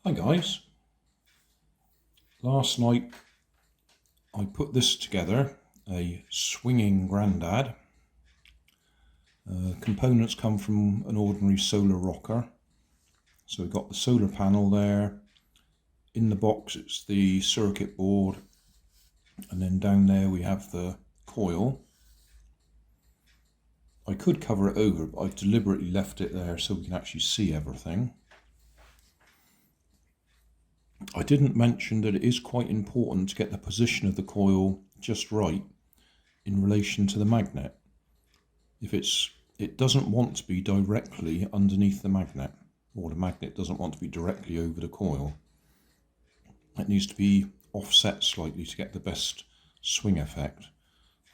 Hi guys, last night I put this together, a swinging Grandad. Components come from an ordinary solar rocker. So we've got the solar panel there, in the box it's the circuit board, and then down there we have the coil. I could cover it over, but I've deliberately left it there so we can actually see everything. I didn't mention that it is quite important to get the position of the coil just right in relation to the magnet. It doesn't want to be directly underneath the magnet, or the magnet doesn't want to be directly over the coil. It needs to be offset slightly to get the best swing effect.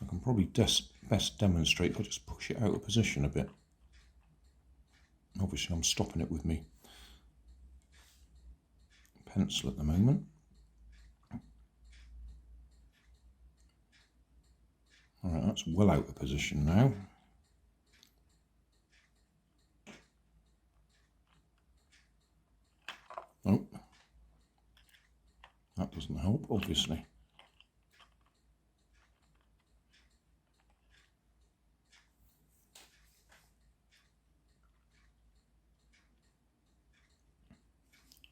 I can probably best demonstrate if I just push it out of position a bit. Obviously I'm stopping it with me pencil at the moment. Alright, that's well out of position now. Oh, that doesn't help, obviously.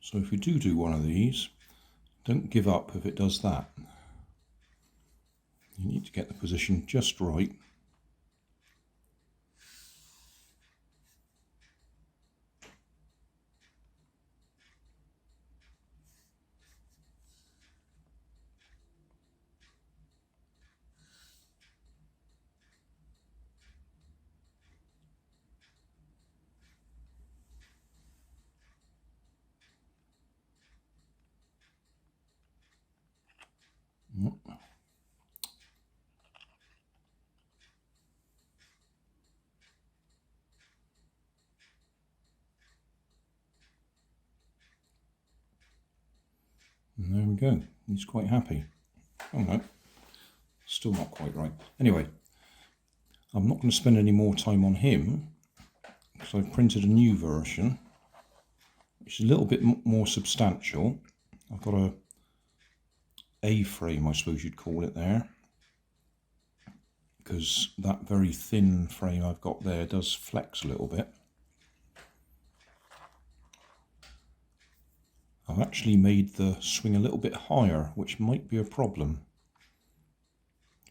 So if you do one of these, don't give up if it does that. You need to get the position just right. And there we go, he's quite happy. Oh no, still not quite right. Anyway, I'm not going to spend any more time on him because I've printed a new version, which is a little bit more substantial. I've got a A-frame, I suppose you'd call it there, because that very thin frame I've got there does flex a little bit. I've actually made the swing a little bit higher, which might be a problem,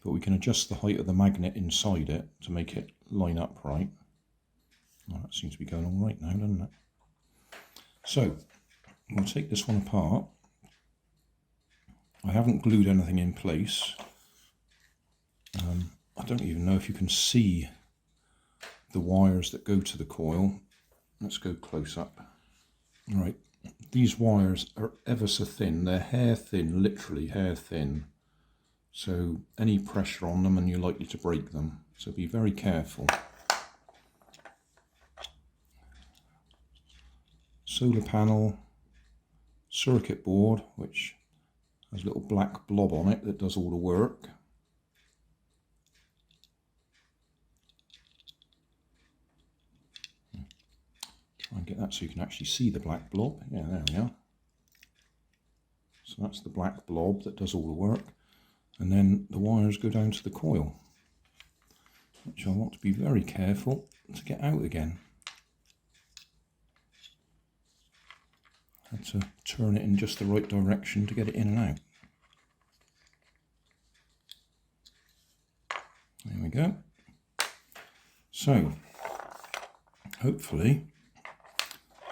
but we can adjust the height of the magnet inside it to make it line up right. Oh, that seems to be going all right now, doesn't it? So we'll take this one apart. I haven't glued anything in place. I don't even know if you can see the wires that go to the coil. Let's go close up. All right. These wires are ever so thin, they're hair thin, literally hair thin. So any pressure on them and you're likely to break them. So be very careful. Solar panel, circuit board, which has a little black blob on it that does all the work. Try and get that so you can actually see the black blob. Yeah, there we are. So that's the black blob that does all the work. And then the wires go down to the coil, which I want to be very careful to get out again. I had to turn it in just the right direction to get it in and out. There we go. So, hopefully,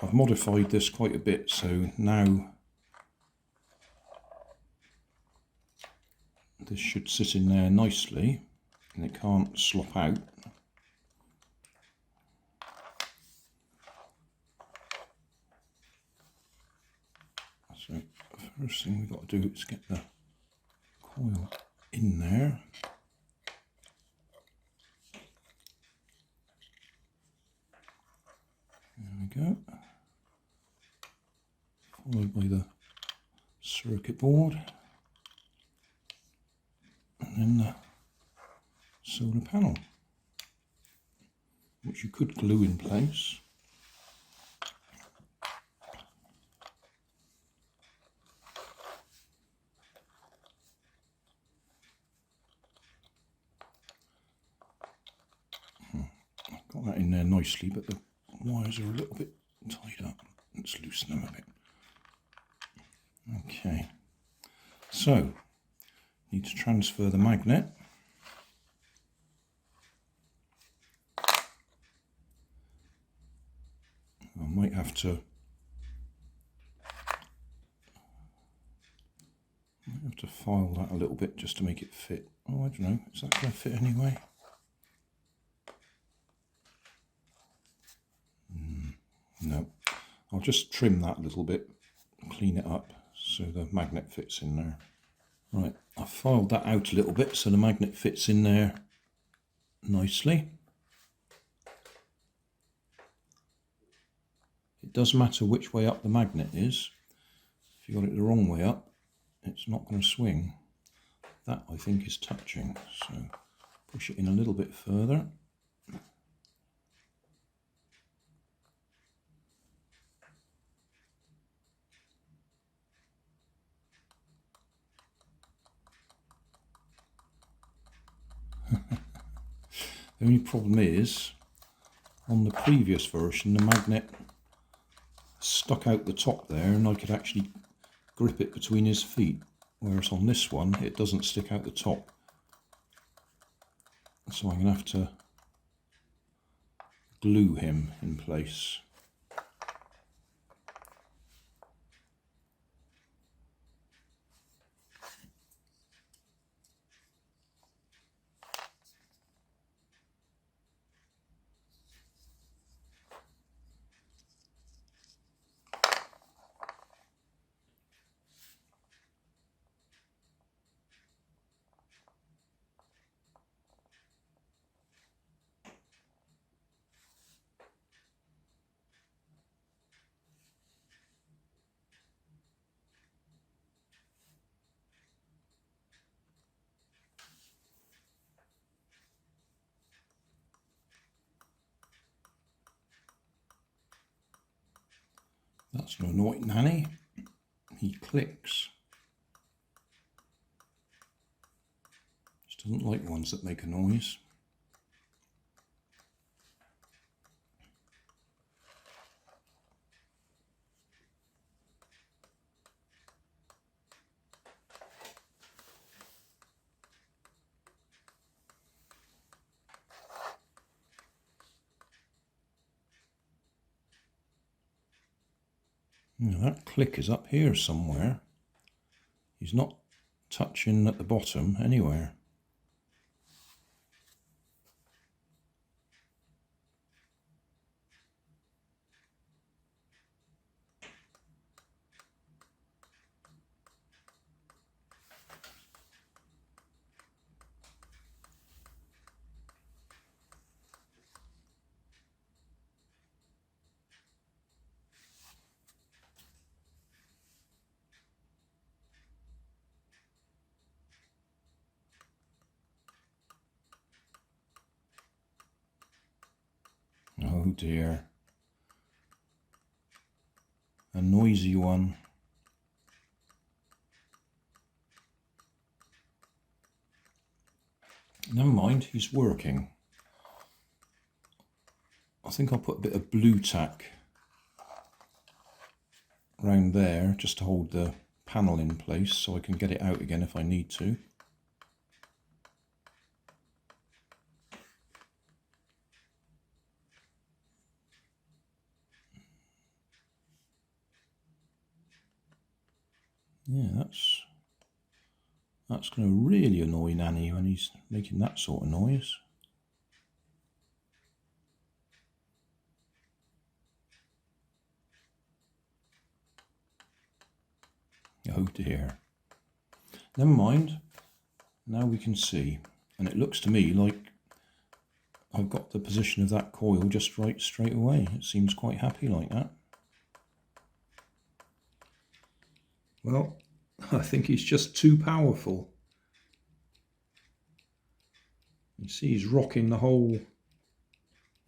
I've modified this quite a bit, so now this should sit in there nicely and it can't slop out. So the first thing we've got to do is get the coil in there. There we go. Followed by the circuit board. And then the solar panel, which you could glue in place. that in there nicely, but the wires are a little bit tied up. Let's loosen them a bit. Okay, so need to transfer the magnet. I might have to file that a little bit just to make it fit. Oh, I don't know, is that going to fit anyway? No, I'll just trim that a little bit, clean it up so the magnet fits in there. Right, I've filed that out a little bit so the magnet fits in there nicely. It does matter which way up the magnet is. If you got it the wrong way up, it's not going to swing. That I think is touching, so push it in a little bit further. The only problem is, on the previous version, the magnet stuck out the top there and I could actually grip it between his feet, whereas on this one it doesn't stick out the top. So I'm going to have to glue him in place. That's an annoying nanny. He clicks. Just doesn't like ones that make a noise. Now that click is up here somewhere. He's not touching at the bottom anywhere. Oh dear. A noisy one. Never mind, he's working. I think I'll put a bit of blue tack around there just to hold the panel in place so I can get it out again if I need to. Yeah, that's going to really annoy Nanny when he's making that sort of noise. Oh dear. Never mind. Now we can see. And it looks to me like I've got the position of that coil just right straight away. It seems quite happy like that. Well, I think he's just too powerful. You see he's rocking the whole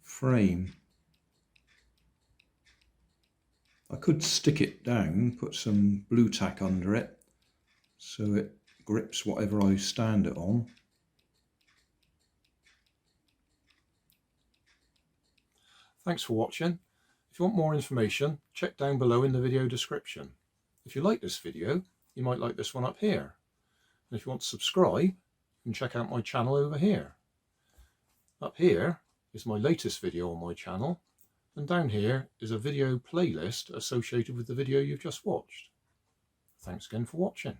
frame. I could stick it down, put some blue tack under it so it grips whatever I stand it on. Thanks for watching. If you want more information, check down below in the video description. If you like this video, you might like this one up here. And if you want to subscribe, you can check out my channel over here. Up here is my latest video on my channel, and down here is a video playlist associated with the video you've just watched. Thanks again for watching.